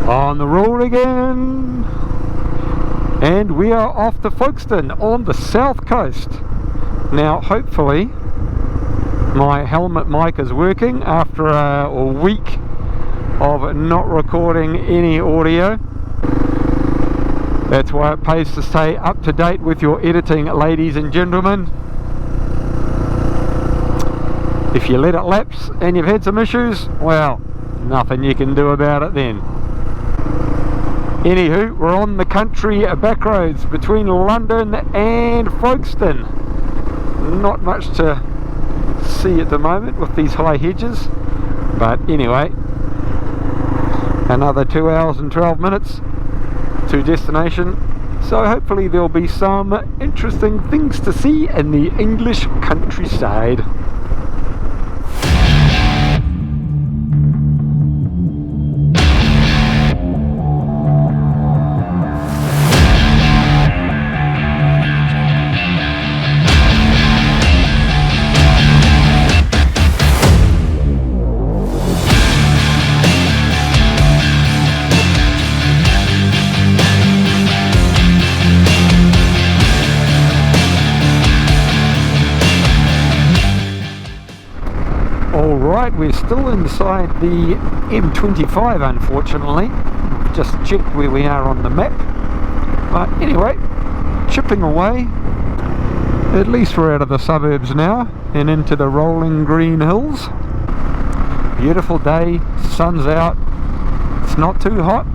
On the road again, and we are off to Folkestone on the south coast. Now hopefully my helmet mic is working after a week of not recording any audio. That's why it pays to stay up to date with your editing, ladies and gentlemen. If you let it lapse and you've had some issues, well, nothing you can do about it then. Anywho, we're on the country back roads between London and Folkestone. Not much to see at the moment with these high hedges, but anyway, another 2 hours and 12 minutes to destination, so hopefully there'll be some interesting things to see in the English countryside. Alright, we're still inside the M25 unfortunately. Just checked where we are on the map. But anyway, chipping away. At least we're out of the suburbs now and into the rolling green hills. Beautiful day, sun's out, it's not too hot.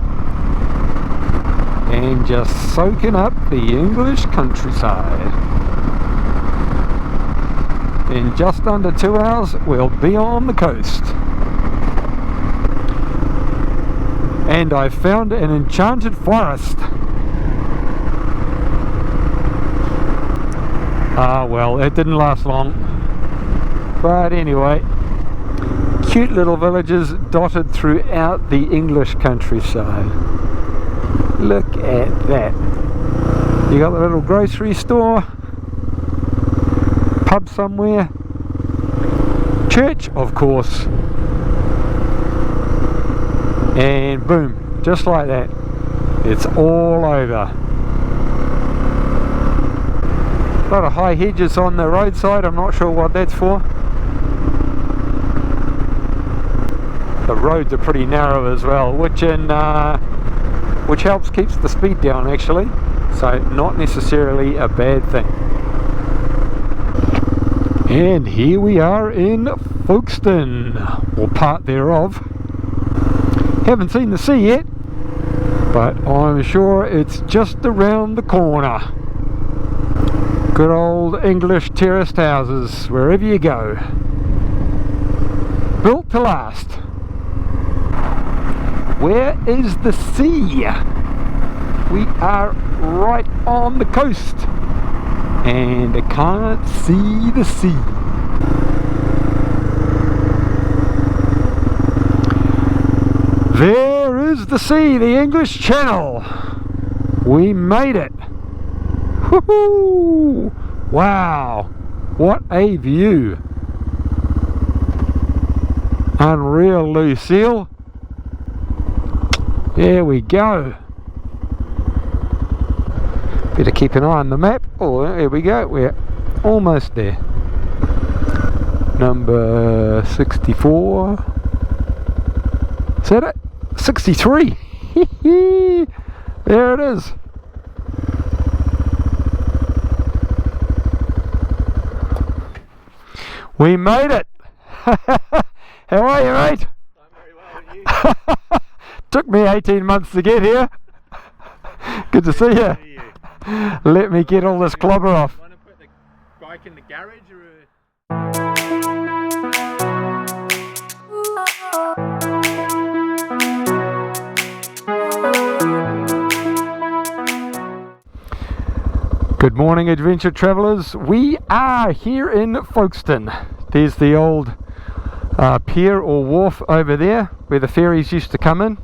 And just soaking up the English countryside. In just under 2 hours we'll be on the coast. And I found an enchanted forest. Ah well, it didn't last long. But anyway, cute little villages dotted throughout the English countryside. Look at that. You got the little grocery store, pub somewhere, church of course, and boom, just like that, it's all over. A lot of high hedges on the roadside, I'm not sure what that's for. The roads are pretty narrow as well, which helps keeps the speed down actually, so not necessarily a bad thing. And here we are in Folkestone, or part thereof. Haven't seen the sea yet, but I'm sure it's just around the corner. Good old English terraced houses wherever you go. Built to last. Where is the sea? We are right on the coast. And I can't see the sea. There is the sea, the English Channel. We made it. Woohoo! Wow, what a view. Unreal, Lucille. There we go. Better keep an eye on the map. Oh, there we go, we're almost there. Number 64. Is that it? 63. There it is. We made it. How are you, mate? I'm very well, and you? Took me 18 months to get here. Good to see you. Let me get all this clobber off. Want to put the bike in the garage or? Good morning, adventure travellers. We are here in Folkestone. There's the old pier or wharf over there where the ferries used to come in.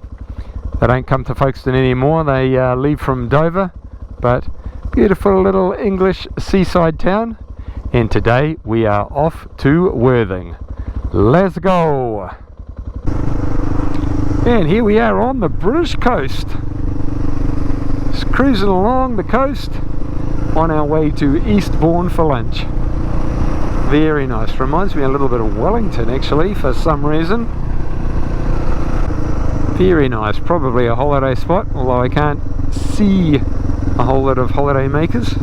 They don't come to Folkestone anymore, they leave from Dover, but beautiful little English seaside town. And today we are off to Worthing. Let's go! And here we are on the British coast. Just cruising along the coast on our way to Eastbourne for lunch. Very nice. Reminds me a little bit of Wellington actually for some reason. Very nice. Probably a holiday spot, although I can't see a whole lot of holiday makers.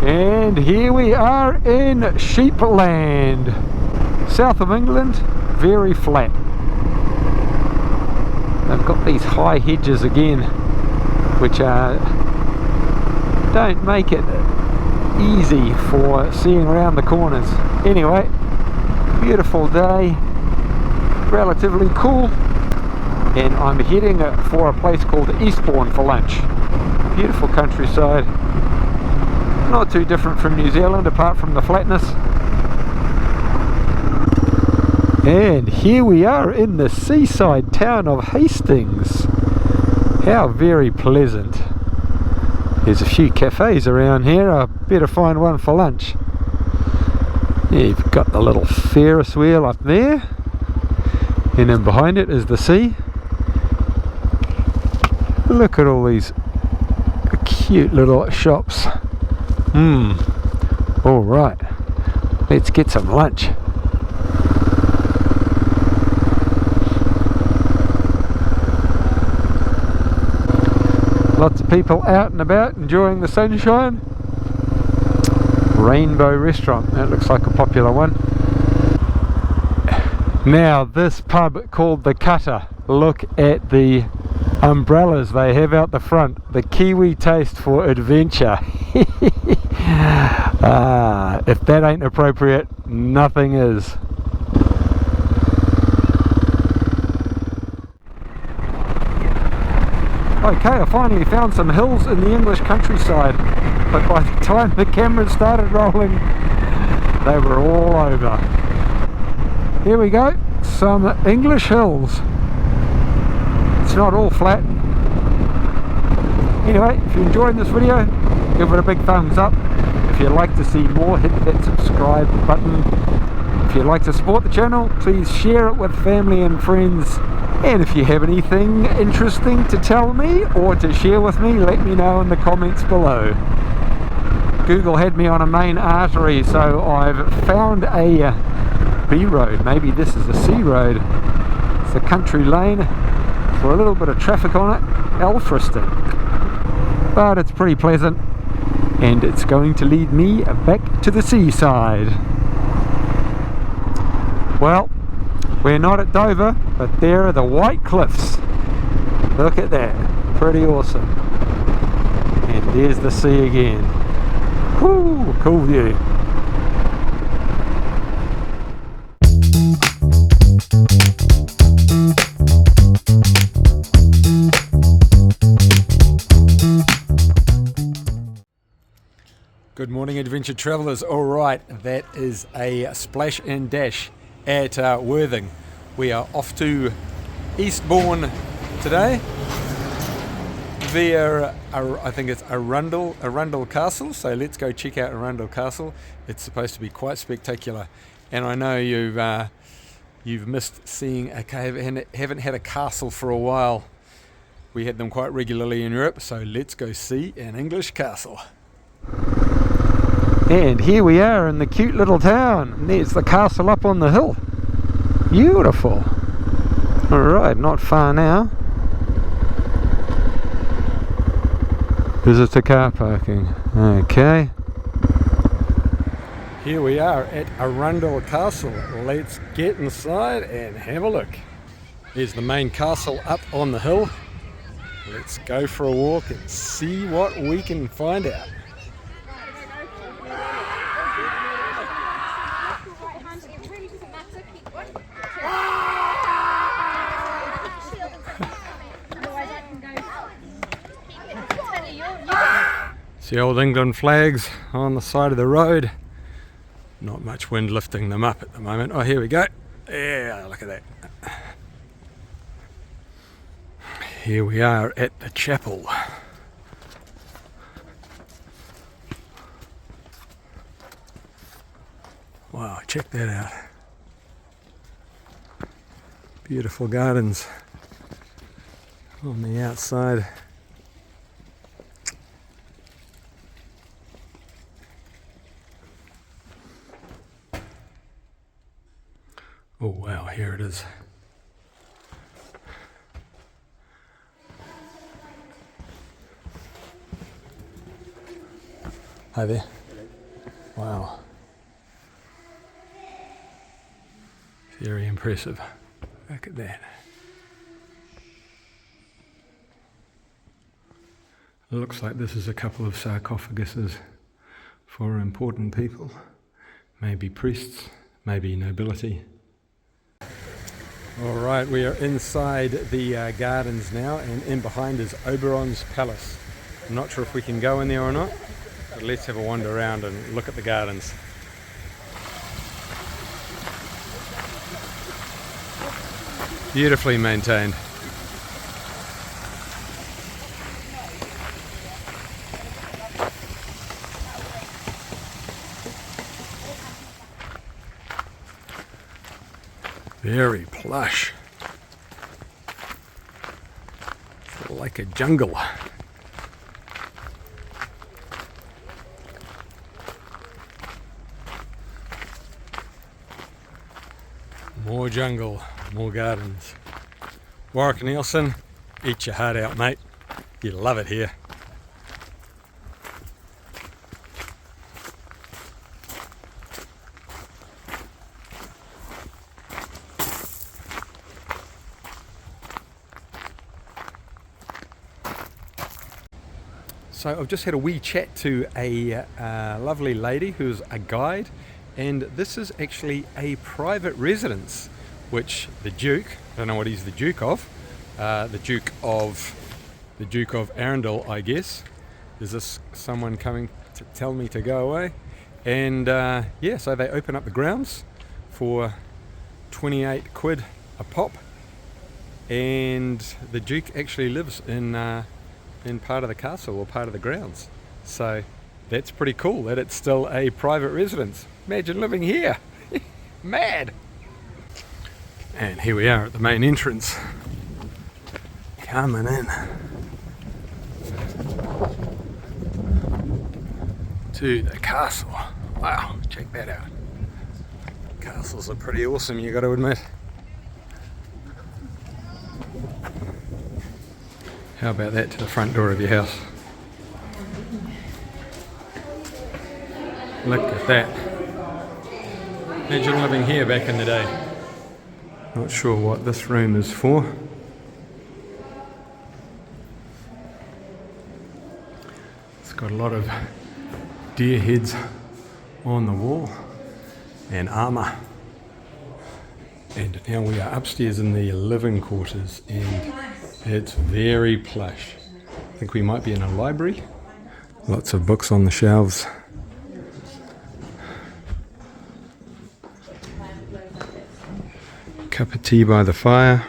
And here we are in Sheepland, south of England. Very flat. They've got these high hedges again, which don't make it easy for seeing around the corners. Anyway, beautiful day, relatively cool, and I'm heading for a place called Eastbourne for lunch. Beautiful countryside, not too different from New Zealand apart from the flatness. And here we are in the seaside town of Hastings. How very pleasant. There's a few cafes around here. I better find one for lunch. Yeah, you've got the little Ferris wheel up there, and then behind it is the sea. Look at all these cute little shops. Alright, let's get some lunch. Lots of people out and about enjoying the sunshine. Rainbow Restaurant, that looks like a popular one. Now this pub called The Cutter, look at the umbrellas they have out the front. The Kiwi taste for adventure. If that ain't appropriate, nothing is. Okay, I finally found some hills in the English countryside, but by the time the camera started rolling, they were all over. Here we go, some English hills. It's not all flat. Anyway, if you enjoyed this video, give it a big thumbs up. If you'd like to see more, hit that subscribe button. If you'd like to support the channel, please share it with family and friends. And if you have anything interesting to tell me or to share with me, let me know in the comments below. Google had me on a main artery, so I've found a B road. Maybe this is a C road. It's a country lane with a little bit of traffic on it, Alfriston. But it's pretty pleasant, and it's going to lead me back to the seaside. Well, we're not at Dover, but there are the White Cliffs. Look at that, pretty awesome. And there's the sea again. Whoo, cool view. Good morning, adventure travellers. Alright, that is a splash and dash at Worthing. We are off to Eastbourne today via, I think it's Arundel Castle. So let's go check out Arundel Castle. It's supposed to be quite spectacular, and I know you've missed seeing a cave and haven't had a castle for a while. We had them quite regularly in Europe, so let's go see an English castle. And here we are in the cute little town. There's the castle up on the hill. Beautiful. Alright, not far now. Visitor car parking. Okay. Here we are at Arundel Castle. Let's get inside and have a look. There's the main castle up on the hill. Let's go for a walk and see what we can find out. The old England flags on the side of the road. Not much wind lifting them up at the moment. Oh, here we go. Yeah, look at that. Here we are at the chapel. Wow, check that out. Beautiful gardens on the outside. Oh wow, here it is. Hi there. Wow. Very impressive. Look at that. It looks like this is a couple of sarcophaguses for important people. Maybe priests, maybe nobility. Alright, we are inside the gardens now, and in behind is Oberon's Palace. I'm not sure if we can go in there or not, but let's have a wander around and look at the gardens. Beautifully maintained. Very plush. Like a jungle. More jungle, more gardens. Warwick Nielsen, eat your heart out, mate. You love it here. So I've just had a wee chat to a lovely lady who's a guide, and this is actually a private residence which the Duke, I don't know what he's the Duke of, the Duke of Arundel, I guess. Is this someone coming to tell me to go away? And yeah, so they open up the grounds for 28 quid a pop, and the Duke actually lives in part of the castle or part of the grounds. So that's pretty cool that it's still a private residence. Imagine living here. Mad. And here we are at the main entrance. Coming in to the castle. Wow, check that out. Castles are pretty awesome, you got to admit. How about that to the front door of your house? Look at that. Imagine living here back in the day. Not sure what this room is for. It's got a lot of deer heads on the wall and armour. And now we are upstairs in the living quarters, and it's very plush. I think we might be in a library. Lots of books on the shelves. Cup of tea by the fire.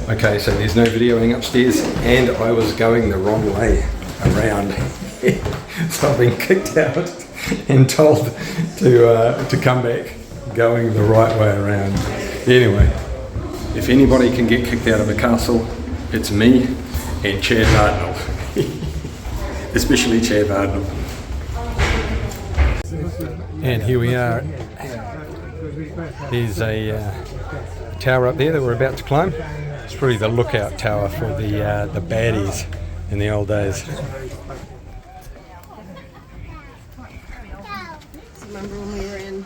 Okay, so there's no videoing upstairs, and I was going the wrong way around. So I've been kicked out and told to come back going the right way around. Anyway, if anybody can get kicked out of a castle, it's me and Chad Arundel. Especially Chad Arundel. And here we are. There's a tower up there that we're about to climb. It's probably the lookout tower for the baddies in the old days. Remember when we were in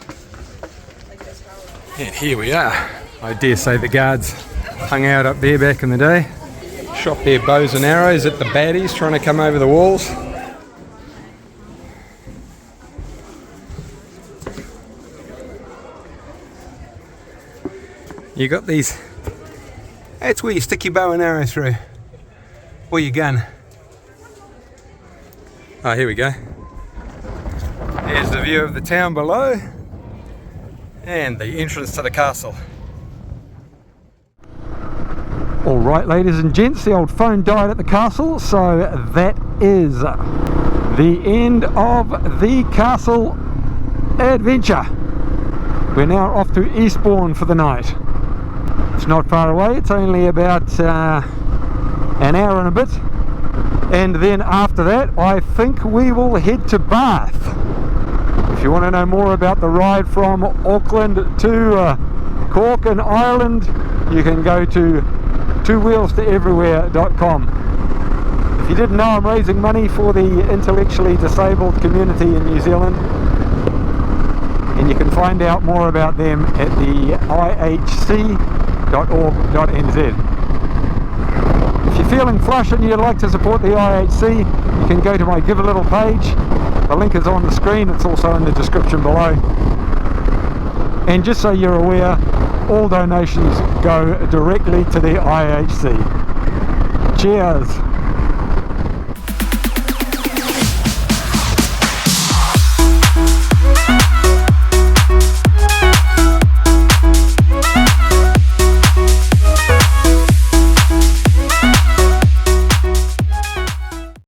And here we are. I dare say the guards hung out up there back in the day. Shot their bows and arrows at the baddies trying to come over the walls. You got these. That's where you stick your bow and arrow through. Or your gun. Oh, here we go. There's the view of the town below. And the entrance to the castle. Alright, ladies and gents, the old phone died at the castle, so that is the end of the castle adventure. We're now off to Eastbourne for the night. It's not far away, it's only about an hour and a bit, and then after that I think we will head to Bath. If you want to know more about the ride from Auckland to Cork in Ireland, you can go to twowheelstoeverywhere.com. If you didn't know, I'm raising money for the intellectually disabled community in New Zealand, and you can find out more about them at the ihc.org.nz. If you're feeling flush and you'd like to support the IHC, you can go to my Give a Little page. The link is on the screen, it's also in the description below. And just so you're aware, all donations go directly to the IHC. Cheers!